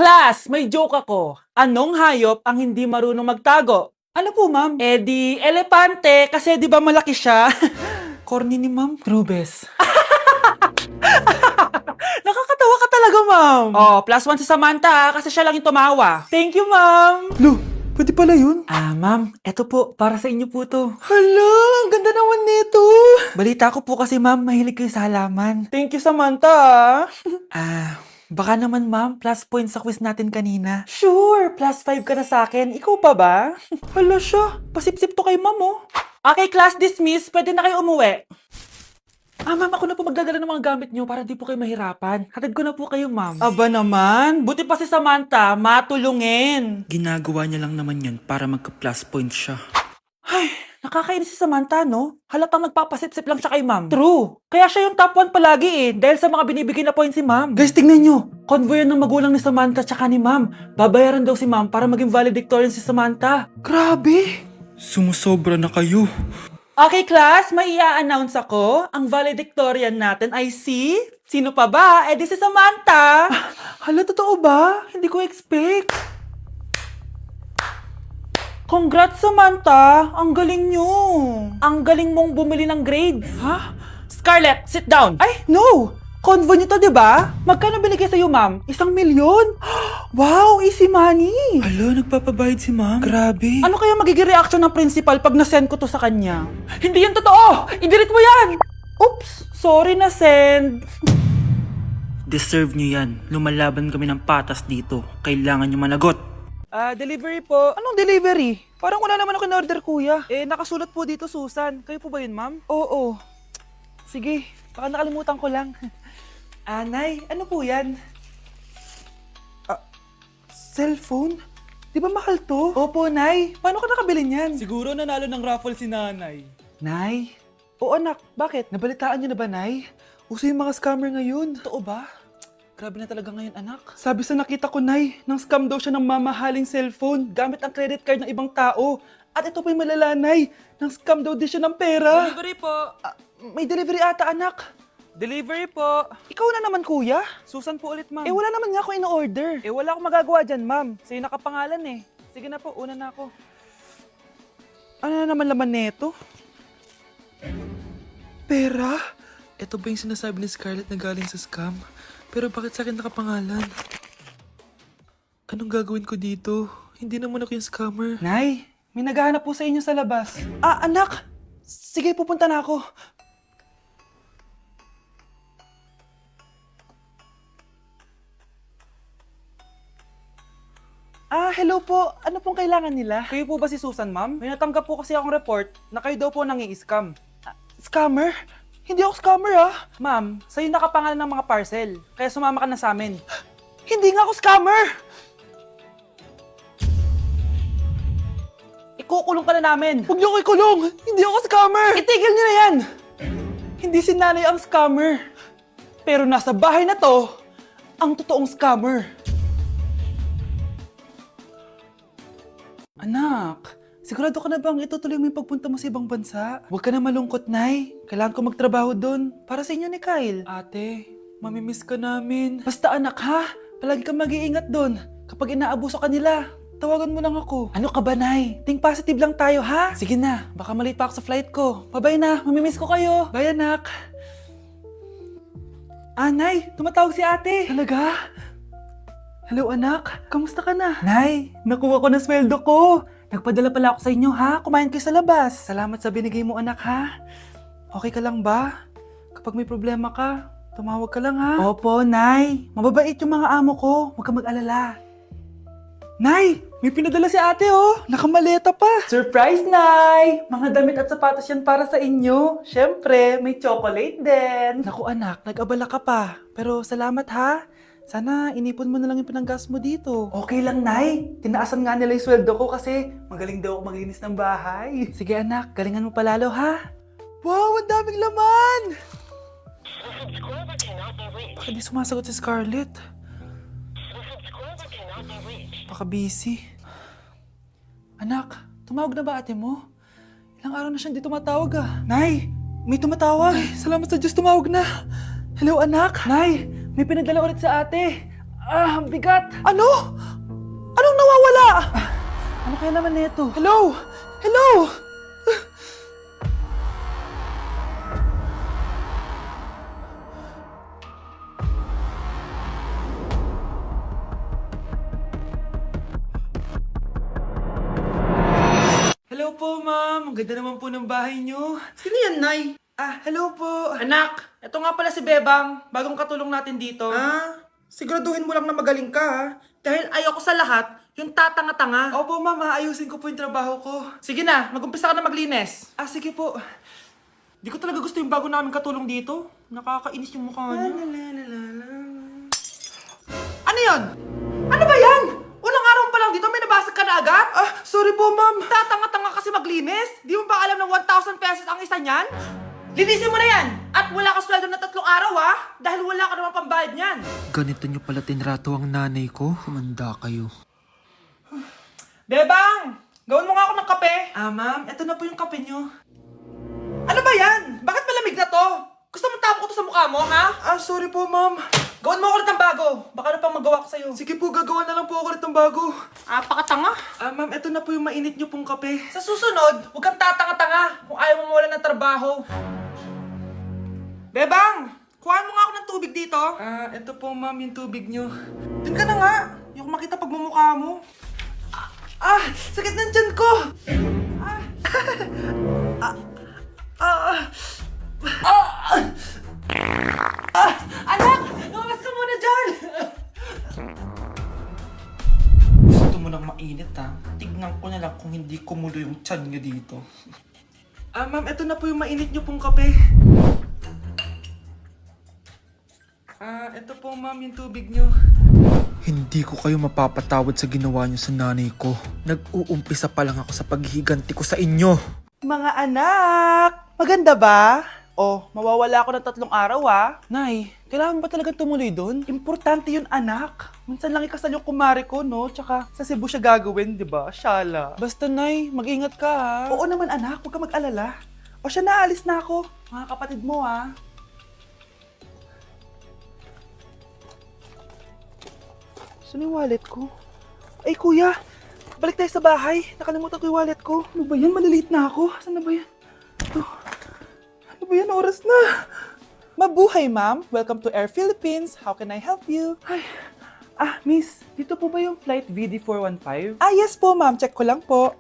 Class, may joke ako. Anong hayop ang hindi marunong magtago? Ano po, ma'am? Eh di, elepante, kasi di ba malaki siya? Corny ni ma'am. Grubes. Nakakatawa ka talaga, ma'am. Oh, +1 si Samantha, kasi siya lang yung tumawa. Thank you, ma'am. Lo, pwede pala yun? Ma'am, eto po, para sa inyo po to. Hala, ang ganda naman nito. Balita ko po kasi, ma'am, mahilig kayo sa halaman. Thank you, Samantha. Baka naman, ma'am, plus points sa quiz natin kanina. Sure, +5 ka na sa akin. Ikaw pa ba? Hala siya, pasip-sip to kay ma'am, oh. Okay, class dismissed. Pwede na kayo umuwi. Ma'am, ako na po magdadala ng mga gamit nyo para di po kayo mahirapan. Hatid ko na po kayo, ma'am. Aba naman, buti pa si Samantha, matulungin. Ginagawa niya lang naman yan para magka-plus point siya. Ay, nakakainis si Samantha, no? Halatang nagpapasip-sip lang siya kay ma'am. True. Kaya siya yung top 1 palagi eh, dahil sa mga binibigay na points si ma'am. Guys, tingnan nyo. Convoy yan ng magulang ni Samantha tsaka ni ma'am. Babayaran daw si ma'am para maging valedictorian si Samantha. Grabe. Sumusobra na kayo. Okay, class, may i-announce ako. Ang valedictorian natin ay si... Sino pa ba? Eh, di si Samantha. Hala, totoo ba? Hindi ko expect. Congrats, Samantha! Ang galing nyo! Ang galing mong bumili ng grades! Ha? Scarlett, sit down! Ay, no! Convo nyo to, di ba? Magkano binigay sa'yo, ma'am? 1,000,000? Wow, easy money! Hala, nagpapabayad si ma'am. Grabe. Ano kaya magiging reaction ng principal pag nasend ko to sa kanya? Hindi yan totoo! I-delete mo yan! Oops! Sorry na send. Deserve niyo yan. Lumalaban kami ng patas dito. Kailangan niyo managot. Delivery po. Anong delivery? Parang wala naman ako in-order, kuya. Eh, nakasulat po dito, Susan. Kayo po ba yun, ma'am? Oo. Sige, baka nakalimutan ko lang. Nay, ano po yan? Cellphone? Di ba mahal to? Opo, Nay. Paano ka nakabili niyan? Siguro nanalo ng raffle si nanay. Nay? Oo, anak. Bakit? Nabalitaan niyo na ba, Nay? Uso yung mga scammer ngayon. Totoo ba? Grabe na talaga ngayon, anak. Sabi sa nakita ko, Nay, nang scam daw siya ng mamahaling cellphone gamit ang credit card ng ibang tao. At ito pa yung malala, Nay, nang scam daw din siya ng pera. Delivery po. May delivery ata, anak. Delivery po. Ikaw na naman, kuya. Susan po ulit, ma'am. Eh, wala naman nga ako in-order. Eh, wala akong magagawa dyan, ma'am. Sa'yo nakapangalan eh. Sige na po, una na ako. Ano na naman laman neto? Pera? Ito ba yung sinasabi ni Scarlett na galing sa scam? Pero bakit sa akin nakapangalan? Anong gagawin ko dito? Hindi naman ako yung scammer. Nay, may naghahanap po sa inyo sa labas. Anak! Sige, pupunta na ako. Hello po. Ano pong kailangan nila? Kayo po ba si Susan, ma'am? May natanggap po kasi akong report na kayo daw po nangi-scam. Scammer? Hindi ako scammer, Ma'am, sa'yo nakapangalan ng mga parcel. Kaya sumama ka na sa amin. Hindi nga ako scammer! Ikukulong ka na namin. Huwag niyo ko ikulong! Hindi ako scammer! Itigil niyo na yan! Hindi si nanay ang scammer. Pero nasa bahay na to, ang totoong scammer. Anak, sigurado ka na bang itutuloy mo yung pagpunta mo sa ibang bansa? Huwag ka na malungkot, Nay. Kailangan ko magtrabaho doon. Para sa inyo ni Kyle. Ate, mamimiss ka namin. Basta anak, ha? Palagi kang mag-iingat doon. Kapag inaabuso ka nila, tawagan mo lang ako. Ano ka ba, Nay? Think positive lang tayo, ha? Sige na, baka malate pa ako sa flight ko. Bye-bye na, mamimiss ko kayo. Bye, anak. Nay, tumatawag si ate. Talaga? Hello, anak. Kamusta ka na? Nay, nakuha ko na sweldo ko. Nagpadala pala ako sa inyo, ha? Kumain kayo sa labas. Salamat sa binigay mo, anak, ha? Okay ka lang ba? Kapag may problema ka, tumawag ka lang, ha? Opo, Nay. Mababait yung mga amo ko. Huwag ka mag-alala. Nay, may pinadala si ate, oh. Nakamaleta pa. Surprise, Nay! Mga damit at sapatos yan para sa inyo. Siyempre, may chocolate din. Naku, anak, nag-abala ka pa. Pero salamat, ha? Sana inipon mo na lang yung pinanggas mo dito. Okay lang, Nay. Tinaasan nga nila yung sweldo ko kasi magaling daw ako maglinis ng bahay. Sige, anak. Galingan mo palalo, ha? Wow, ang daming laman! Bakit di sumasagot si Scarlett? Baka busy. Anak, tumawag na ba ate mo? Ilang araw na siyang di tumatawag, Nay, may tumatawag. Ay, salamat sa Diyos, tumawag na. Hello, anak. Nay, may pinadala ulit sa ate. Ang bigat! Ano? Anong nawawala? Ano kaya naman nito? Hello? Hello? Hello po, ma'am. Ang ganda naman po ng bahay niyo. Sino yan, Nay? Hello po. Anak, ito nga pala si Bebang, bagong katulong natin dito. Siguraduhin mo lang na magaling ka, ha? Dahil ayoko sa lahat, yung tatanga-tanga. Opo, ma'am. Ayusin ko po yung trabaho ko. Sige na, mag-umpisa ka na maglinis. Sige po. Di ko talaga gusto yung bago namin katulong dito. Nakakainis yung mukha niya. Ano yun? Ano ba yan? Unang araw pa lang dito, may nabasag ka na agad? Sorry po, ma'am. Tatanga-tanga kasi maglinis? Di mo ba alam na 1,000 pesos ang isa niyan? Linisin mo na yan! At wala ka sweldo na 3 araw, ha? Dahil wala ka naman pambayad niyan. Ganito nyo pala tinrato ang nanay ko. Humanda kayo. Bebang! Gawin mo nga ako ng kape. Ma'am. Ito na po yung kape niyo. Ano ba yan? Bakit malamig na to? Gusto mo tapo ko to sa mukha mo, ha? Sorry po, ma'am. Gawin mo ako ulit ng bago. Baka na pang magawa ko sa'yo. Sige po, gagawa na lang po ako ulit ng bago. Pakatanga. Ma'am, ito na po yung mainit niyo pong kape. Sa susunod, huwag kang tatanga-tanga kung ayaw mo mawalan ng trabaho. Bebang! Kuhaan mo nga ako ng tubig dito. Ito po, ma'am, yung tubig niyo. Doon ka na nga. Yung makita pagmumukha mo. Sakit ng tiyan ko! Anak! Lumabas ka muna dyan! Gusto mo nang mainit, ha? Tignan ko na lang kung hindi kumulo yung tiyan niyo dito. Ma'am, ito na po yung mainit niyo pong kape. Ito po, ma'am, yung tubig niyo. Hindi ko kayo mapapatawad sa ginawa nyo sa nanay ko. Nag-uumpisa pa lang ako sa paghihiganti ko sa inyo. Mga anak! Maganda ba? Mawawala ako ng 3 araw, ha? Nay, kailangan ba talaga tumuloy doon? Importante yun, anak. Minsan lang ikasal yung kumare ko, no? Tsaka sa Cebu siya gagawin, di ba? Shala. Basta, Nay, mag-ingat ka, ha? Oo naman, anak. Huwag ka mag-alala. Siya, naalis na ako. Mga kapatid mo, ha? Saan yung wallet ko? Ay, kuya! Balik tayo sa bahay. Nakalimutan ko yung wallet ko. Ano ba yan? Maliliit na ako. Saan na ba yan? Ito. Ano ba yan? Oras na. Mabuhay, ma'am. Welcome to Air Philippines. How can I help you? Ay. Miss. Dito po ba yung flight VD415? Yes po, ma'am. Check ko lang po.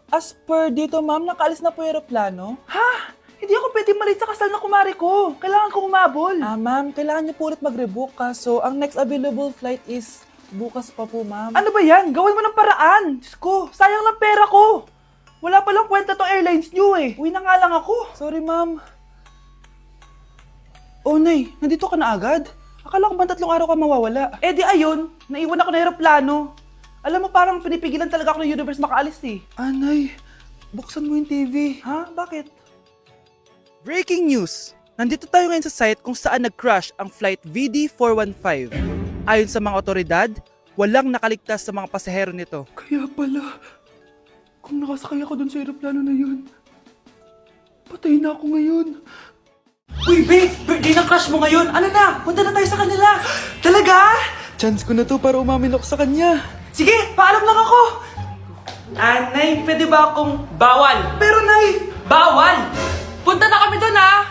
As per dito, ma'am, nakaalis na po yung aeroplano. Ha? Hindi ako pwede malit sa kasal na kumari ko. Kailangan ko umabol. Ma'am, kailangan niyo po ulit mag-rebook, so ang next available flight is bukas pa po, ma'am. Ano ba yan? Gawin mo ng paraan. Diyos ko, sayang lang pera ko. Wala palang kwenta tong airlines nyo eh. Uwi na nga lang ako. Sorry, ma'am. Nay, nandito ka na agad? Akala ko ba 3 araw ka mawawala? Di ayun, naiwan ako ng aeroplano. Alam mo, parang pinipigilan talaga ako ng universe makaalis eh. Nay, buksan mo yung TV. Ha? Bakit? Breaking news! Nandito tayo ngayon sa site kung saan nag-crash ang flight VD415. Ayon sa mga otoridad, walang nakaligtas sa mga pasahero nito. Kaya pala, kung nakasakay ako dun sa aeroplano na yun, patay na ako ngayon. Uy, babe! Birthday ng crush mo ngayon! Ano na? Punta na tayo sa kanila! Talaga? Chance ko na to para umamin ako sa kanya. Sige, paalam lang ako! Nay, pwede ba akong bawal? Pero Nay, bawal! Punta na kami doon, ha?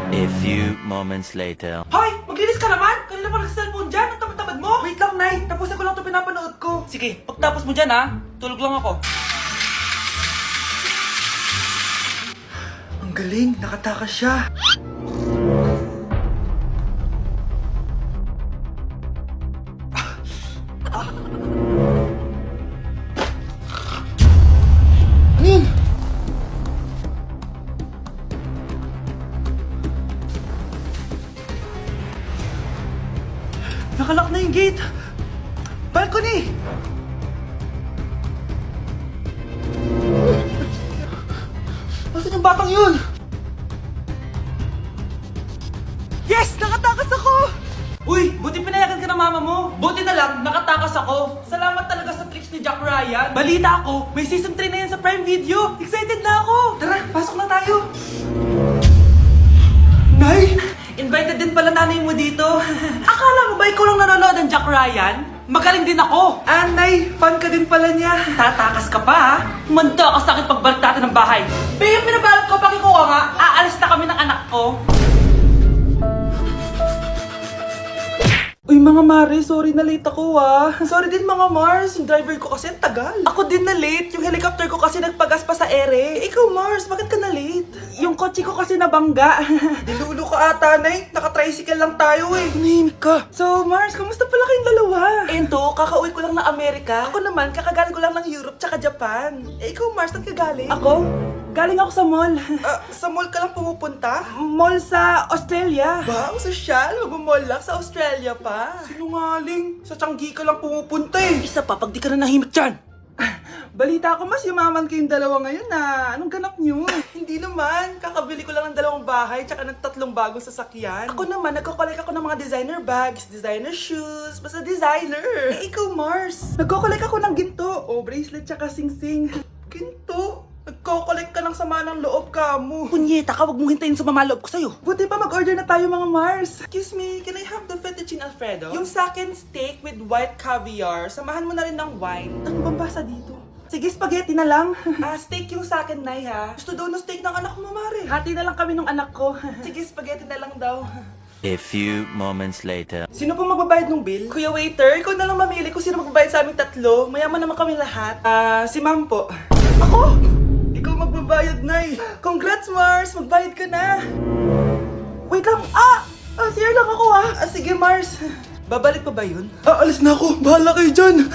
A few moments later. Hoy! Maglinis ka naman! Kanina pa nag-cellphone dyan! Ang tamad-tamad mo! Wait lang, Nay! Tapusin ko lang ito pinapanood ko. Sige, pagtapos mo dyan, ha? Tulog lang ako. Ang galing, nakatakas siya. Ano yun? Nakalock na yung gate! Balcony! Nasaan yung batang yun? Yes! Nakatakas ako! Uy! Buti pinayagan ka ng mama mo! Buti na lang, nakatakas ako! Salamat talaga sa tricks ni Jack Ryan! Balita ako, may season 3 na yan sa Prime Video! Excited na ako! Tara, pasok na tayo! Nay! Invited din pala nanay mo dito. Akala mo ba ikaw lang nanonood ng Jack Ryan? Magaling din ako. Nay, fan ka din pala niya. Tatakas ka pa ha? Manda ka sa akin pagbalik natin ng bahay. Babe, pinabalot ko pag ikaw nga. Aalis na kami ng anak ko. Uy mga Mare, sorry na late ako Sorry din mga Mars, yung driver ko kasi ang tagal. Ako din na late, yung helicopter ko kasi nagpagas pa sa ere. Ikaw Mars, bakit ka na late? Yung kotse ko kasi nabangga. Dilulo ka ata, Nay. Naka-tricycle lang tayo Nahimik ka. So Mars, kamusta pala kayong dalawa? Ento, kakauwi ko lang ng Amerika. Ako naman, kakagaling ko lang ng Europe tsaka Japan. Ikaw Mars, saan ka galing? Ako? Galing ako sa mall. Sa mall ka lang pumupunta? Mall sa Australia. Ba, ang sosyal. Mag-mall lang sa Australia pa. Sinungaling. Sa Changi ka lang pumupunta Isa pa, pag di ka na nahimik dyan. Balita ko mas yumaman kayong dalawa ngayon Anong ganap nyo? Hindi naman. Kakabili ko lang ng 2 bahay tsaka ng 3 bagong sasakyan. Ako naman, nagko-collect ako ng mga designer bags, designer shoes, basta designer. Ikaw Mars, nagko-collect ako ng ginto. Bracelet tsaka sing-sing. Ginto? Nagko-collect ka ng sama ng loob ka mo. Punyeta ka, wag mong hintayin sa loob ko sa'yo. Buti pa mag-order na tayo mga Mars. Excuse me, can I have the fettuccine Alfredo? Yung second steak with white caviar. Samahan mo na rin ng wine. Ano bang basa dito? Sige, spaghetti na lang. Steak yung sa akin, Nay, ha? Gusto daw ng steak ng anak mo, Mare. Hati na lang kami ng anak ko. Sige, spaghetti na lang daw. A few moments later. Sino pong magbabayad ng bill? Kuya waiter, ikaw na lang mamili kung sino magbabayad sa aming 3. Mayaman naman kami lahat. Si ma'am po. Ako? Ikaw magbabayad, Nay. Congrats, Mars. Magbayad ka na. Wait lang. CR lang ako, Sige, Mars. Babalik pa ba yun? Alis na ako. Bahala kayo dyan.